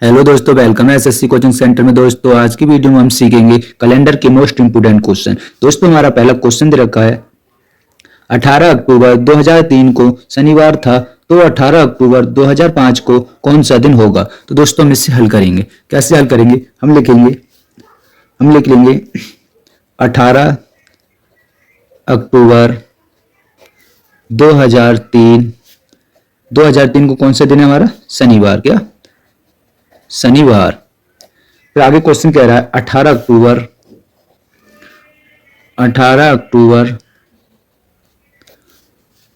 Hello दोस्तों, welcome है SSC coaching centre में। दोस्तों आज की वीडियो में हम सीखेंगे कैलेंडर के मोस्ट इंपोर्टेंट क्वेश्चन। दोस्तों हमारा पहला क्वेश्चन दे रखा है 18 अक्टूबर 2003 को शनिवार था, तो 18 अक्टूबर 2005 को कौन सा दिन होगा। तो दोस्तों हम इससे हल करेंगे। कैसे हल करेंगे? हम लिख लेंगे 18 अक्टूबर 2003 को कौन सा दिन है हमारा? शनिवार। क्या? शनिवार। फिर आगे क्वेश्चन कह रहा है 18 अक्टूबर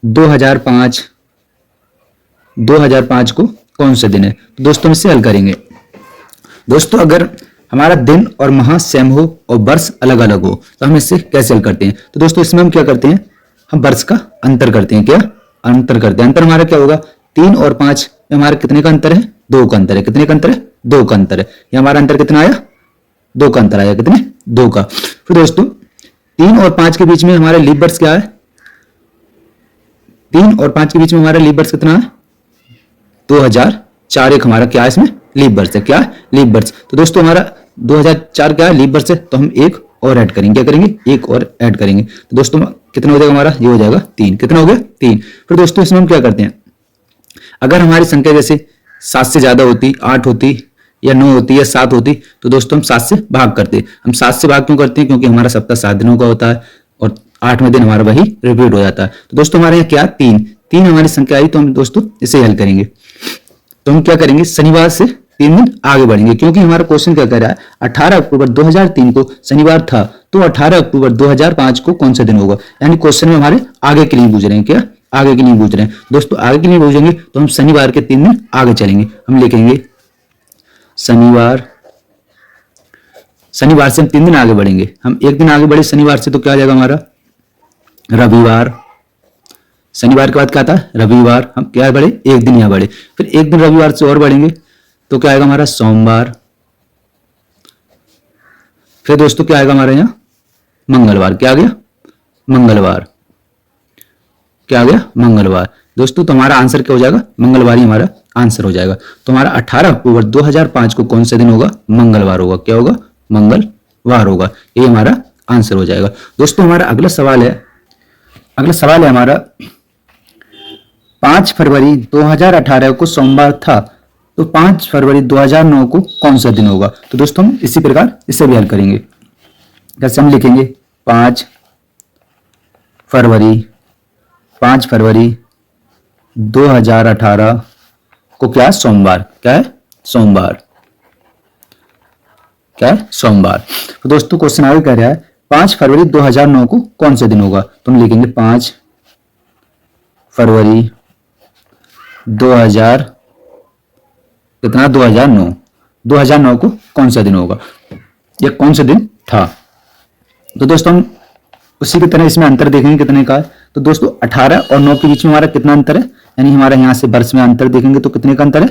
2005 को कौन सा दिन है। तो दोस्तों हम इससे हल करेंगे। दोस्तों अगर हमारा दिन और माह सेम हो और वर्ष अलग अलग हो तो हम इससे कैसे हल करते हैं? तो दोस्तों इसमें हम क्या करते हैं? हम वर्ष का अंतर करते हैं। क्या अंतर करते हैं? अंतर हमारा क्या होगा? 3 और 5 में हमारा कितने का अंतर है? 2 का अंतर है। कितने का अंतर है? 2 का अंतर है। ये हमारा अंतर कितना आया? 2 का अंतर आया। कितने? 2 का। फिर दोस्तों 3 और 5 के बीच में हमारा लीप वर्ष क्या है? 3 और 5 के बीच में हमारा लीप वर्ष कितना है? 2004 एक हमारा क्या है? इसमें लीप वर्ष है। क्या है? लीप वर्ष। तो दोस्तों हमारा 2004 क्या है? लीप वर्ष है। तो हम एक और ऐड करेंगे। क्या करेंगे? एक और ऐड करेंगे। तो दोस्तों कितना हो जाएगा हमारा? ये हो जाएगा 3। कितना हो गया? 3। फिर दोस्तों इसमें हम क्या करते हैं? अगर हमारी संख्या जैसे 7 से ज्यादा होती, 8 होती या 9 होती या 7 होती, तो दोस्तों हम 7 से भाग करते। हम 7 से भाग क्यों करते हैं? क्योंकि हमारा सप्ताह 7 दिनों का होता है और 8वें दिन हमारा वही रिपीट हो जाता है। तो दोस्तों हमारे यहाँ क्या? 3 हमारी संख्या आई, तो हम दोस्तों इसे हल करेंगे। तो हम क्या करेंगे? शनिवार से 3 दिन आगे बढ़ेंगे, क्योंकि हमारा क्वेश्चन क्या कह रहा है? 18 अक्टूबर 2003 को शनिवार था, तो 18 अक्टूबर 2005 को कौन सा दिन होगा। यानी क्वेश्चन में हमारे आगे के लिए पूछ रहे हैं। क्या? आगे के लिए पूछ रहे हैं। दोस्तों आगे के लिए पूछेंगे तो हम शनिवार के 3 दिन आगे चलेंगे। हम लिखेंगे शनिवार से हम 3 दिन आगे बढ़ेंगे। हम एक दिन आगे बढ़े शनिवार से, तो क्या आ जाएगा हमारा? रविवार। शनिवार के बाद क्या था? रविवार। हम क्या बढ़े? एक दिन यहां बढ़े। फिर एक दिन रविवार से और बढ़ेंगे तो क्या आएगा हमारा? सोमवार। फिर दोस्तों क्या आएगा हमारे यहाँ? मंगलवार। क्या आ गया? मंगलवार। क्या आ गया? मंगलवार। दोस्तों तो हमारा आंसर क्या हो जाएगा? मंगलवार ही हमारा आंसर हो जाएगा। तो हमारा 18 अक्टूबर 2005 को कौन सा दिन होगा? मंगलवार होगा। क्या होगा? मंगलवार होगा। ये हमारा आंसर हो जाएगा। दोस्तों हमारा अगला सवाल है हमारा 5 फरवरी 2018 को सोमवार था, तो 5 फरवरी 2009 को कौन सा दिन होगा। तो दोस्तों हम इसी प्रकार इसे भी हल करेंगे। कैसे? हम लिखेंगे 5 फरवरी 2018 को क्या है? सोमवार। क्या है? सोमवार। क्या है? सोमवार। तो दोस्तों क्वेश्चन आगे कह रहा है 5 फरवरी 2009 को कौन सा दिन होगा। तो हम लिखेंगे 5 फरवरी 2000 कितना? 2009 को कौन सा दिन होगा या कौन सा दिन था। तो दोस्तों हम उसी की तरह इसमें अंतर देखेंगे कितने का है। तो दोस्तों 18 और 9 के बीच में हमारा कितना अंतर है? यानी हमारा यहां से वर्ष में अंतर देखेंगे तो कितने का अंतर है?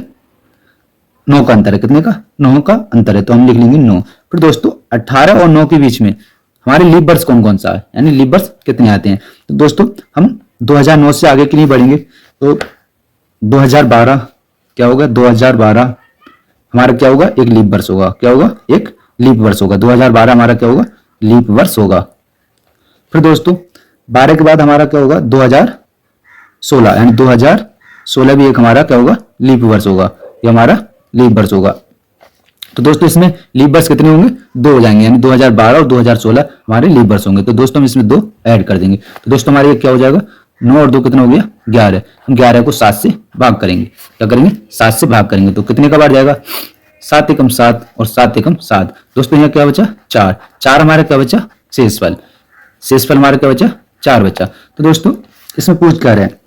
9 का अंतर है। कितने का? 9 का अंतर है। तो हम लिख लेंगे 9। फिर दोस्तों 18 और 9 के बीच में हमारे लीप वर्ष कौन कौन सा है? यानी लीप वर्ष कितने आते हैं? तो दोस्तों हम 2009 से आगे के लिए बढ़ेंगे तो 2012 क्या होगा? 2012 हमारा क्या होगा? एक लीप वर्ष होगा। क्या होगा? एक लीप वर्ष होगा। 2012 हमारा क्या होगा? लीप वर्ष होगा। फिर दोस्तों 12 के बाद हमारा क्या होगा? 2016 यानी 2016 भी एक हमारा क्या होगा? लीप वर्ष होगा। ये हमारा लीप वर्ष होगा। तो दोस्तों इसमें लीप वर्ष कितने होंगे? 2 हो जाएंगे। यानी 2012 और 2016 हमारे लीप वर्ष होंगे। तो दोस्तों हम इसमें 2 ऐड कर देंगे। तो दोस्तों हमारे क्या हो जाएगा? 9 और 2 कितना हो गया? 11। हम 11 को 7 से भाग करेंगे। क्या करेंगे? 7 से भाग करेंगे तो कितने का बार जाएगा? 7 एकम 7 और 7 एकम 7। दोस्तों यहाँ क्या बचा? 4 हमारा क्या बचा? शेषफल हमारा क्या बचा? 4 बचा। तो दोस्तों इसमें पूछ क्या रहे हैं?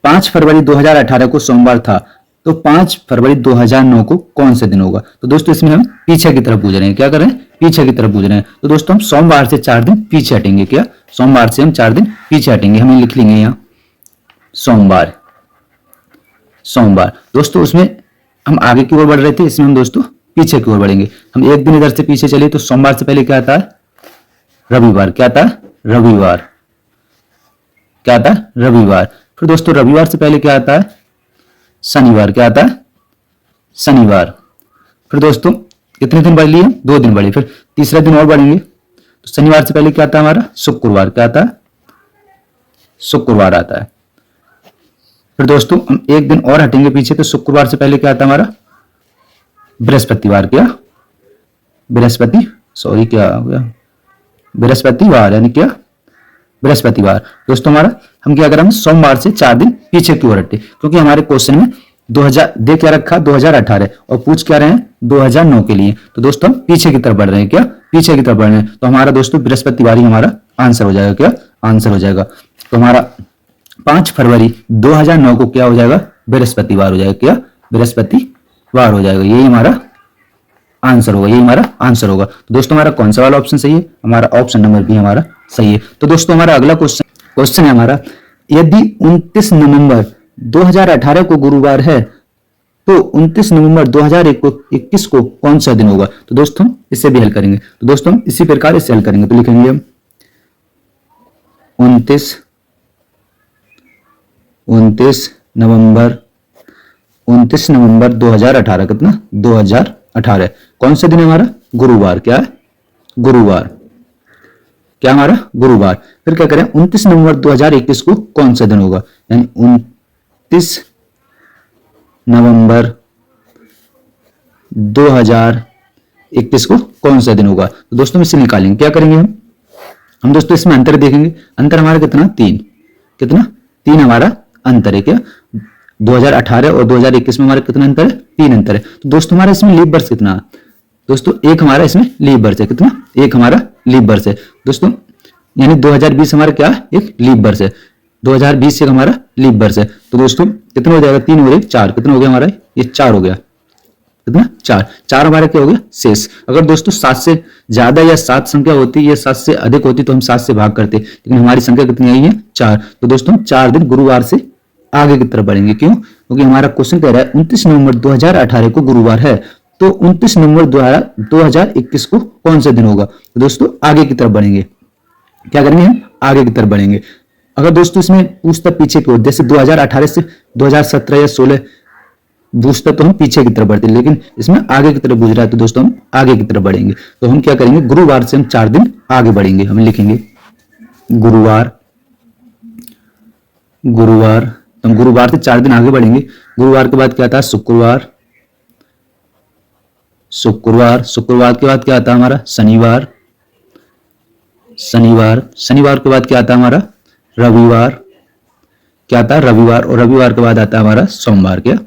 5 फरवरी 2018 को सोमवार था, तो 5 फरवरी 2009 को कौन सा दिन होगा। तो दोस्तों इसमें हम पीछे की तरफ पूछ रहे हैं। क्या कर रहे हैं? पीछे की तरफ पूछ रहे हैं। तो दोस्तों हम सोमवार से 4 दिन पीछे हटेंगे। क्या? सोमवार से हम 4 दिन पीछे हटेंगे। हमें लिख लेंगे यहाँ सोमवार। दोस्तों उसमें हम आगे की ओर बढ़ रहे थे, इसमें हम दोस्तों पीछे की ओर बढ़ेंगे। हम एक दिन इधर से पीछे चले तो सोमवार से पहले क्या आता है? रविवार। क्या आता है? रविवार। क्या आता है? रविवार। फिर दोस्तों रविवार से पहले क्या आता है? शनिवार। क्या आता है? शनिवार। फिर दोस्तों कितने दिन बढ़ लिए? 2 दिन बढ़े। फिर तीसरा दिन और बढ़ेंगे, तो शनिवार से पहले क्या आता है हमारा? शुक्रवार। क्या आता है? शुक्रवार आता है। फिर दोस्तों हम एक दिन और हटेंगे पीछे, तो शुक्रवार से पहले क्या आता है हमारा? बृहस्पतिवार। क्या? क्या हो गया? बृहस्पतिवार, यानी क्या? बृहस्पतिवार। दोस्तों हमारा हम क्या करेंगे? सोमवार से 4 दिन पीछे की ओर हटे, क्योंकि हमारे क्वेश्चन में 2000 दे क्या रखा? 2018 और पूछ क्या रहे हैं? 2009 के लिए। तो दोस्तों हम पीछे की तरफ बढ़ रहे हैं। क्या? पीछे की तरफ बढ़ रहे हैं। तो हमारा दोस्तों बृहस्पतिवार ही हमारा आंसर हो जाएगा। क्या आंसर हो जाएगा? तो हमारा 5 फरवरी 2009 को क्या हो जाएगा? बृहस्पतिवार हो जाएगा। क्या? बृहस्पतिवार हो जाएगा। यही हमारा आंसर होगा। यही हमारा आंसर होगा। तो दोस्तों हमारा कौन सा वाला ऑप्शन सही है? हमारा ऑप्शन नंबर बी हमारा सही है। तो दोस्तों हमारा अगला क्वेश्चन है हमारा, यदि 29 नवंबर 2018 को गुरुवार है, तो 29 नवंबर 2021 को कौन सा दिन होगा? तो दोस्तों इससे भी हल करेंगे। तो दोस्तों हम इसी प्रकार इससे हल करेंगे। तो लिखेंगे हम 29 नवंबर 2018। कितना? 2018। कौन सा दिन है हमारा? गुरुवार। क्या है? गुरुवार। क्या हमारा? गुरुवार। फिर क्या करें? 29 नवंबर 2021 को कौन सा दिन होगा? यानी 29 नवंबर 2021 को कौन सा दिन होगा? तो दोस्तों इसे निकालेंगे। क्या करेंगे हम दोस्तों इसमें अंतर देखेंगे। अंतर हमारा कितना? 3। कितना? 3 हमारा अंतर है। क्या? 2018 और 2021 में हमारा कितना अंतर है? 3 अंतर है। तो दोस्तों हमारा इसमें लीप वर्ष कितना? दोस्तों 1 हमारा इसमें लीप वर्ष है। कितना? 1 हमारा लीप वर्ष है दोस्तों। यानी 2020 हमारा क्या? एक लीप वर्ष है। 2020 से हमारा लीप वर्ष है। तो दोस्तों कितना हो जाएगा? 3 और 1 4। कितना हो गया हमारा? ये 4 हो गया। कितना? 4 हमारा क्या हो गया? शेष। अगर दोस्तों 7 से ज्यादा या 7 संख्या होती या 7 से अधिक होती तो हम 7 से भाग करते, लेकिन हमारी संख्या कितनी आई है? 4। तो दोस्तों 4 दिन गुरुवार से आगे की तरफ बढ़ेंगे। क्यों? क्योंकि हमारा क्वेश्चन कह रहा है 29 नवंबर 2018 को गुरुवार है, तो 29 नवंबर 2021 को कौन सा दिन होगा? तो दोस्तों आगे की तरफ बढ़ेंगे। क्या करेंगे हम? आगे की तरफ बढ़ेंगे। अगर दोस्तों इसमें पूछता पीछे की ओर, जैसे 2018 से 2017 या 16 पूछता तो हम पीछे की तरफ बढ़ते, लेकिन इसमें आगे की तरफ पूछ रहा है तो दोस्तों हम आगे की तरफ बढ़ेंगे। तो हम क्या करेंगे? गुरुवार से हम 4 दिन आगे बढ़ेंगे। हम लिखेंगे गुरुवार। तो हम गुरुवार से 4 दिन आगे बढ़ेंगे। गुरुवार के बाद क्या आता है? शुक्रवार। शुक्रवार के बाद क्या आता है हमारा? शनिवार। शनिवार के बाद क्या आता है हमारा? रविवार। क्या आता है? रविवार। और रविवार के बाद आता है हमारा सोमवार। क्या?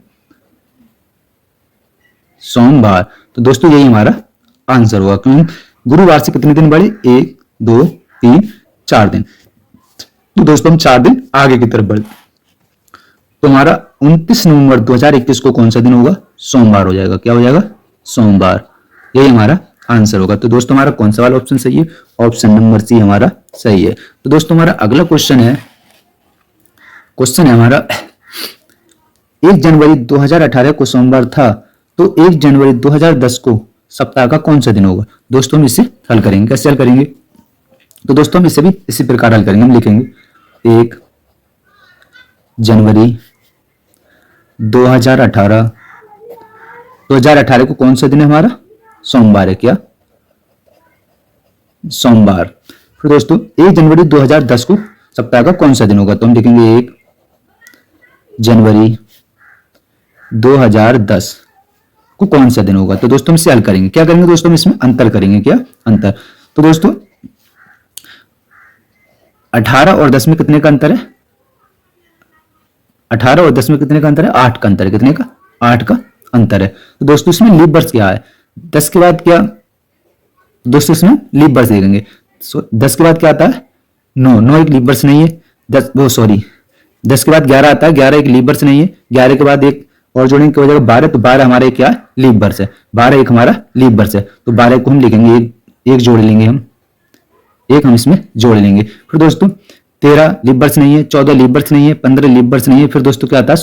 सोमवार। तो दोस्तों यही हमारा आंसर हुआ। क्यों? गुरुवार से कितने दिन बढ़े? 1 2 3 4 दिन। तो दोस्तों हम 4 दिन आगे की तरफ बढ़े। तो हमारा 29 नवंबर 2021 को कौन सा दिन होगा? सोमवार हो जाएगा। क्या हो जाएगा? सोमवार। यही हमारा आंसर होगा। तो दोस्तों हमारा कौन सा वाला ऑप्शन सही है? ऑप्शन नंबर सी हमारा सही है। तो दोस्तों हमारा अगला क्वेश्चन है हमारा 1 जनवरी 2018 को सोमवार था, तो 1 जनवरी 2010 को सप्ताह का कौन सा दिन होगा? दोस्तों हम इसे हल करेंगे। कैसे हल करेंगे? तो दोस्तों हम इसे भी इसी प्रकार हल करेंगे। हम लिखेंगे 1 जनवरी 2018 को कौन सा दिन है हमारा? सोमवार है। क्या? सोमवार। फिर दोस्तों 1 जनवरी 2010 को सप्ताह का कौन सा दिन होगा? तो हम लिखेंगे 1 जनवरी 2010 को कौन सा दिन होगा? तो दोस्तों हम इसे हल करेंगे। क्या करेंगे दोस्तों? हम इसमें अंतर करेंगे। क्या? अंतर। तो दोस्तों 18 और 10 में कितने का अंतर है? 18 और 10 में कितने का अंतर है? 8 का अंतर है। कितने का? 8 का अंतर है। तो दोस्तों इसमें लीप वर्ष क्या है? 10 के बाद क्या? दोस्तों इसमें लीप वर्ष देखेंगे। 10 के बाद क्या आता है? 9 एक लीप वर्ष नहीं है। 10 के बाद 11 आता है। 11 एक लीप वर्ष नहीं है। 11 के बाद एक और जोड़ेंगे क्या हो जाएगा? 12। तो 12 हमारे क्या है? लीप वर्ष है। 12 एक हमारा लीप वर्ष है। तो 12 को हम लिखेंगे एक जोड़ लेंगे हम। एक हम इसमें जोड़ लेंगे। फिर दोस्तों 13 लीप वर्ष नहीं है। 14 लीप वर्ष नहीं है। 15 लीप वर्ष नहीं है। फिर दोस्तों क्या आता है?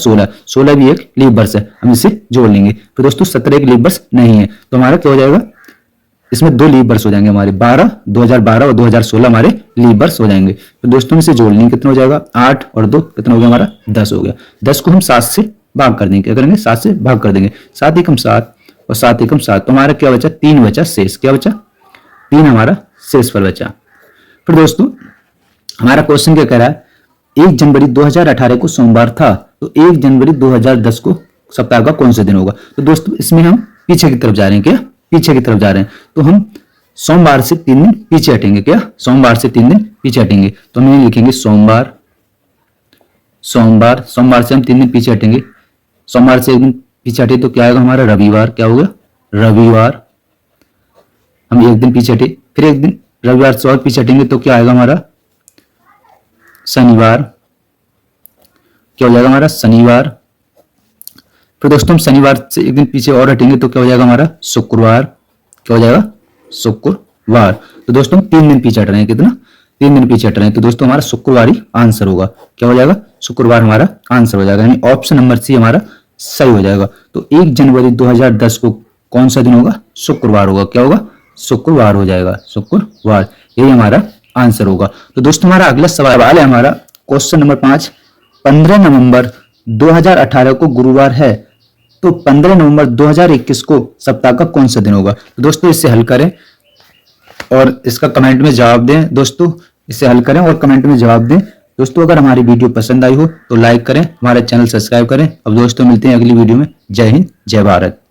16 भी एक लीप वर्ष है। हम इसे जोड़ लेंगे। फिर दोस्तों 17 एक लीप वर्ष नहीं है। तो हमारा क्या हो जाएगा? इसमें 2 लीप वर्ष हो जाएंगे हमारे। 2012 और 2016 हमारे लीप वर्ष हो जाएंगे। तो दोस्तों इसे जोड़ लेंगे। कितना हो जाएगा? 8 और 2 कितना हो गया हमारा? 10 हो गया। 10 को हम 7 से भाग कर देंगे। क्या करेंगे? 7 से भाग कर देंगे। 7 एकम 7 और 7 एकम 7, तो हमारा क्या बचा? 3 बचा शेष। क्या बचा? 3 हमारा शेष पर बचा। फिर दोस्तों हमारा क्वेश्चन क्या कह रहा है? 1 जनवरी 2018 को सोमवार था, तो 1 जनवरी 2010 को सप्ताह का कौन सा दिन होगा? तो दोस्तों इसमें हम पीछे की तरफ जा रहे हैं। क्या? पीछे की तरफ जा रहे हैं। तो हम सोमवार से 3 दिन पीछे हटेंगे। क्या? सोमवार से 3 दिन पीछे हटेंगे। तो हम लिखेंगे सोमवार, सोमवार, सोमवार से हम 3 दिन पीछे हटेंगे। सोमवार से 1 दिन पीछे हटे तो क्या आएगा हमारा? रविवार। क्या होगा? रविवार। हम 1 दिन पीछे हटे, फिर 1 दिन रविवार से और पीछे हटेंगे तो क्या आएगा हमारा? शनिवार। क्या हो जाएगा हमारा? शनिवार। फिर दोस्तों हम शनिवार से 1 दिन पीछे और हटेंगे तो क्या हो जाएगा हमारा? शुक्रवार। क्या हो जाएगा? शुक्रवार। तो दोस्तों हम 3 दिन पीछे हट रहे हैं। कितना? 3 दिन पीछे हट रहे हैं। तो दोस्तों हमारा शुक्रवार ही आंसर होगा। क्या हो जाएगा? शुक्रवार हमारा आंसर हो जाएगा, यानी ऑप्शन नंबर सी हमारा सही हो जाएगा। तो 1 जनवरी 2010 को कौन सा दिन होगा? शुक्रवार होगा। क्या होगा? शुक्रवार हो जाएगा, शुक्रवार। यही हमारा आंसर होगा। तो दोस्तों हमारा अगला सवाल है हमारा क्वेश्चन नंबर 5। 15 नवंबर 2018 को गुरुवार है, तो 15 नवंबर 2021 को सप्ताह का कौन सा दिन होगा? तो दोस्तों इसे हल करें और इसका कमेंट में जवाब दें। दोस्तों इसे हल करें और कमेंट में जवाब दें। दोस्तों अगर हमारी वीडियो पसंद आई हो तो लाइक करें, हमारा चैनल सब्सक्राइब करें। अब दोस्तों मिलते हैं अगली वीडियो में। जय हिंद, जय भारत।